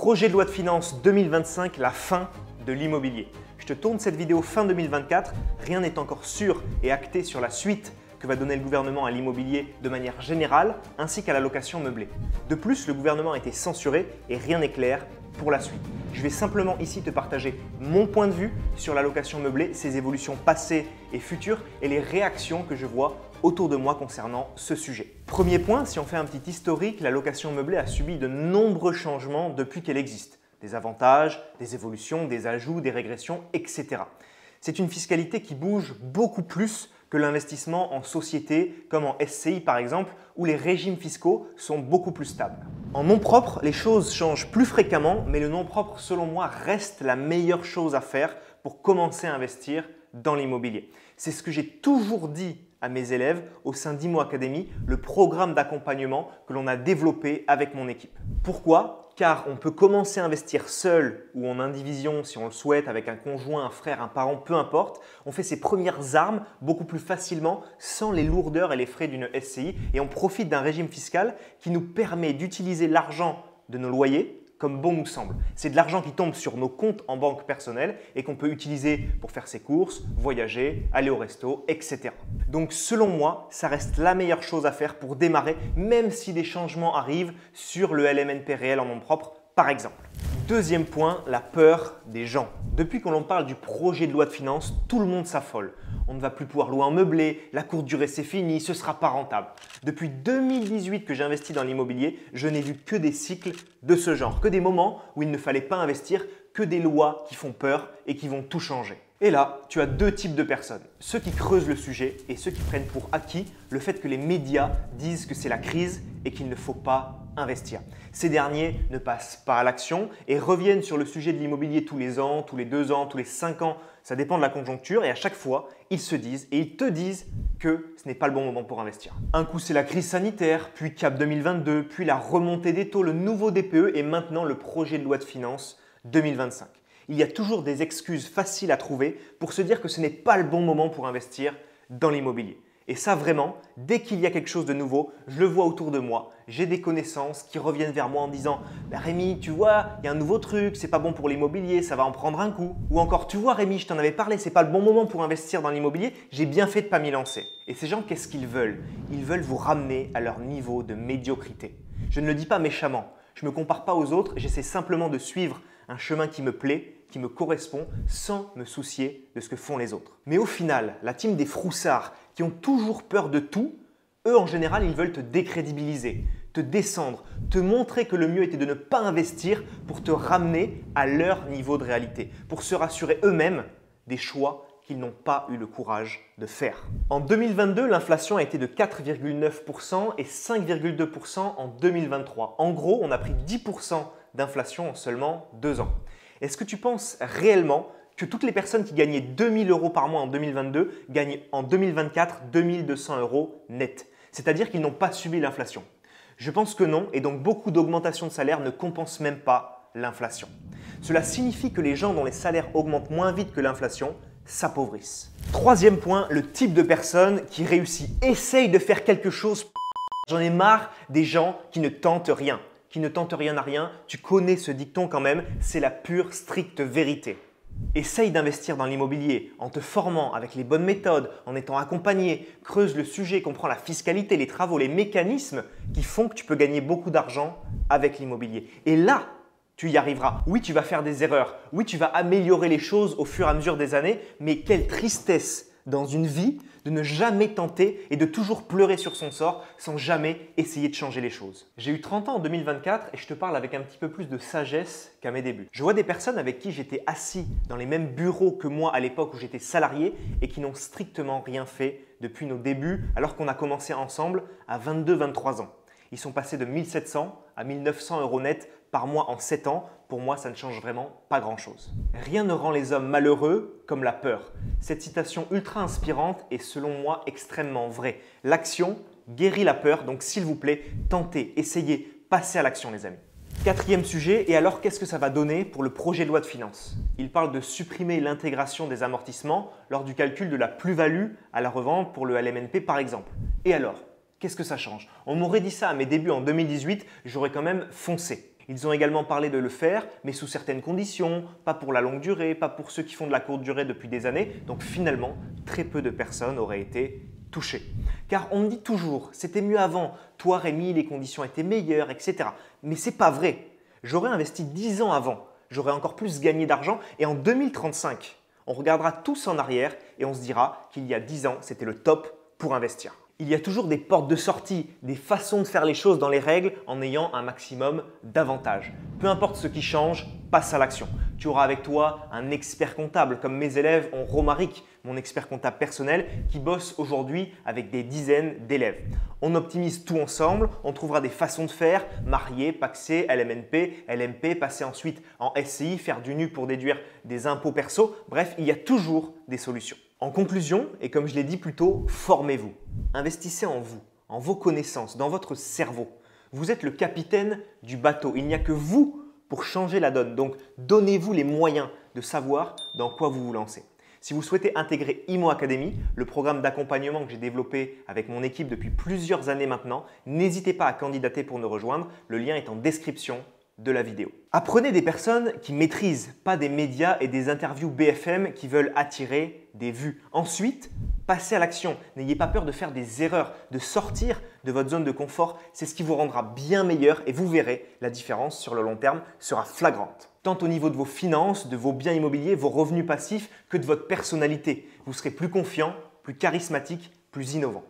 Projet de loi de finances 2025, la fin de l'immobilier. Je te tourne cette vidéo fin 2024, rien n'est encore sûr et acté sur la suite que va donner le gouvernement à l'immobilier de manière générale ainsi qu'à la location meublée. De plus, le gouvernement a été censuré et rien n'est clair pour la suite. Je vais simplement ici te partager mon point de vue sur la location meublée, ses évolutions passées et futures et les réactions que je vois autour de moi concernant ce sujet. Premier point, si on fait un petit historique, la location meublée a subi de nombreux changements depuis qu'elle existe. Des avantages, des évolutions, des ajouts, des régressions, etc. C'est une fiscalité qui bouge beaucoup plus que l'investissement en société comme en SCI par exemple, où les régimes fiscaux sont beaucoup plus stables. En nom propre, les choses changent plus fréquemment, mais le nom propre, selon moi, reste la meilleure chose à faire pour commencer à investir dans l'immobilier. C'est ce que j'ai toujours dit à mes élèves au sein d'Imo Academy, le programme d'accompagnement que l'on a développé avec mon équipe. Pourquoi ? Car on peut commencer à investir seul ou en indivision si on le souhaite, avec un conjoint, un frère, un parent, peu importe. On fait ses premières armes beaucoup plus facilement sans les lourdeurs et les frais d'une SCI et on profite d'un régime fiscal qui nous permet d'utiliser l'argent de nos loyers comme bon nous semble. C'est de l'argent qui tombe sur nos comptes en banque personnelle et qu'on peut utiliser pour faire ses courses, voyager, aller au resto, etc. Donc selon moi, ça reste la meilleure chose à faire pour démarrer, même si des changements arrivent sur le LMNP réel en nom propre, par exemple. Deuxième point, la peur des gens. Depuis qu'on en parle du projet de loi de finances, tout le monde s'affole. On ne va plus pouvoir louer en meublé, la courte durée c'est fini, ce ne sera pas rentable. Depuis 2018 que j'investis dans l'immobilier, je n'ai vu que des cycles de ce genre, que des moments où il ne fallait pas investir, que des lois qui font peur et qui vont tout changer. Et là, tu as deux types de personnes. Ceux qui creusent le sujet et ceux qui prennent pour acquis le fait que les médias disent que c'est la crise et qu'il ne faut pas investir. Ces derniers ne passent pas à l'action et reviennent sur le sujet de l'immobilier tous les ans, tous les 2 ans, tous les 5 ans. Ça dépend de la conjoncture et à chaque fois, ils se disent et ils te disent que ce n'est pas le bon moment pour investir. Un coup, c'est la crise sanitaire, puis CAP 2022, puis la remontée des taux, le nouveau DPE et maintenant le projet de loi de finances 2025. Il y a toujours des excuses faciles à trouver pour se dire que ce n'est pas le bon moment pour investir dans l'immobilier. Et ça vraiment, dès qu'il y a quelque chose de nouveau, je le vois autour de moi, j'ai des connaissances qui reviennent vers moi en disant « Rémi, tu vois, il y a un nouveau truc, c'est pas bon pour l'immobilier, ça va en prendre un coup. » Ou encore « Tu vois Rémi, je t'en avais parlé, c'est pas le bon moment pour investir dans l'immobilier, j'ai bien fait de pas m'y lancer. » Et ces gens, qu'est-ce qu'ils veulent? Ils veulent vous ramener à leur niveau de médiocrité. Je ne le dis pas méchamment, je ne me compare pas aux autres, j'essaie simplement de suivre un chemin qui me plaît, qui me correspond sans me soucier de ce que font les autres. Mais au final, la team des froussards qui ont toujours peur de tout, eux en général, ils veulent te décrédibiliser, te descendre, te montrer que le mieux était de ne pas investir pour te ramener à leur niveau de réalité, pour se rassurer eux-mêmes des choix qu'ils n'ont pas eu le courage de faire. En 2022, l'inflation a été de 4,9% et 5,2% en 2023. En gros, on a pris 10% d'inflation en seulement 2 ans. Est-ce que tu penses réellement que toutes les personnes qui gagnaient 2 000 € par mois en 2022 gagnent en 2024 2 200 € net? C'est-à-dire qu'ils n'ont pas subi l'inflation. Je pense que non et donc beaucoup d'augmentations de salaire ne compensent même pas l'inflation. Cela signifie que les gens dont les salaires augmentent moins vite que l'inflation s'appauvrissent. Troisième point, le type de personne qui réussit. Essaye de faire quelque chose. J'en ai marre des gens qui ne tentent rien. Qui ne tentent rien à rien, tu connais ce dicton quand même, c'est la pure, stricte vérité. Essaye d'investir dans l'immobilier en te formant avec les bonnes méthodes, en étant accompagné, creuse le sujet, comprends la fiscalité, les travaux, les mécanismes qui font que tu peux gagner beaucoup d'argent avec l'immobilier. Et là, tu y arriveras. Oui, tu vas faire des erreurs. Oui, tu vas améliorer les choses au fur et à mesure des années, mais quelle tristesse dans une vie de ne jamais tenter et de toujours pleurer sur son sort sans jamais essayer de changer les choses. J'ai eu 30 ans en 2024 et je te parle avec un petit peu plus de sagesse qu'à mes débuts. Je vois des personnes avec qui j'étais assis dans les mêmes bureaux que moi à l'époque où j'étais salarié et qui n'ont strictement rien fait depuis nos débuts alors qu'on a commencé ensemble à 22-23 ans. Ils sont passés de 1 700 à 1 900 € net par mois en 7 ans. Pour moi, ça ne change vraiment pas grand-chose. Rien ne rend les hommes malheureux comme la peur. Cette citation ultra inspirante est selon moi extrêmement vraie. L'action guérit la peur, donc s'il vous plaît, tentez, essayez, passez à l'action les amis. Quatrième sujet, et alors qu'est-ce que ça va donner pour le projet de loi de finances? Il parle de supprimer l'intégration des amortissements lors du calcul de la plus-value à la revente pour le LMNP par exemple. Et alors? Qu'est-ce que ça change? On m'aurait dit ça à mes débuts en 2018, j'aurais quand même foncé. Ils ont également parlé de le faire, mais sous certaines conditions, pas pour la longue durée, pas pour ceux qui font de la courte durée depuis des années. Donc finalement, très peu de personnes auraient été touchées. Car on me dit toujours, c'était mieux avant, toi Rémi, les conditions étaient meilleures, etc. Mais ce n'est pas vrai. J'aurais investi 10 ans avant, j'aurais encore plus gagné d'argent et en 2035, on regardera tous en arrière et on se dira qu'il y a 10 ans, c'était le top pour investir. Il y a toujours des portes de sortie, des façons de faire les choses dans les règles en ayant un maximum d'avantages. Peu importe ce qui change, passe à l'action. Tu auras avec toi un expert comptable comme mes élèves ont Romaric, mon expert comptable personnel, qui bosse aujourd'hui avec des dizaines d'élèves. On optimise tout ensemble, on trouvera des façons de faire, marier, paxer, LMNP, LMP, passer ensuite en SCI, faire du nu pour déduire des impôts perso. Bref, il y a toujours des solutions. En conclusion, et comme je l'ai dit plus tôt, formez-vous. Investissez en vous, en vos connaissances, dans votre cerveau. Vous êtes le capitaine du bateau. Il n'y a que vous pour changer la donne. Donc, donnez-vous les moyens de savoir dans quoi vous vous lancez. Si vous souhaitez intégrer IMO Academy, le programme d'accompagnement que j'ai développé avec mon équipe depuis plusieurs années maintenant, n'hésitez pas à candidater pour nous rejoindre. Le lien est en description de la vidéo. Apprenez des personnes qui maîtrisent, pas des médias et des interviews BFM qui veulent attirer des vues. Ensuite, passez à l'action. N'ayez pas peur de faire des erreurs, de sortir de votre zone de confort. C'est ce qui vous rendra bien meilleur et vous verrez, la différence sur le long terme sera flagrante. Tant au niveau de vos finances, de vos biens immobiliers, vos revenus passifs que de votre personnalité. Vous serez plus confiant, plus charismatique, plus innovant.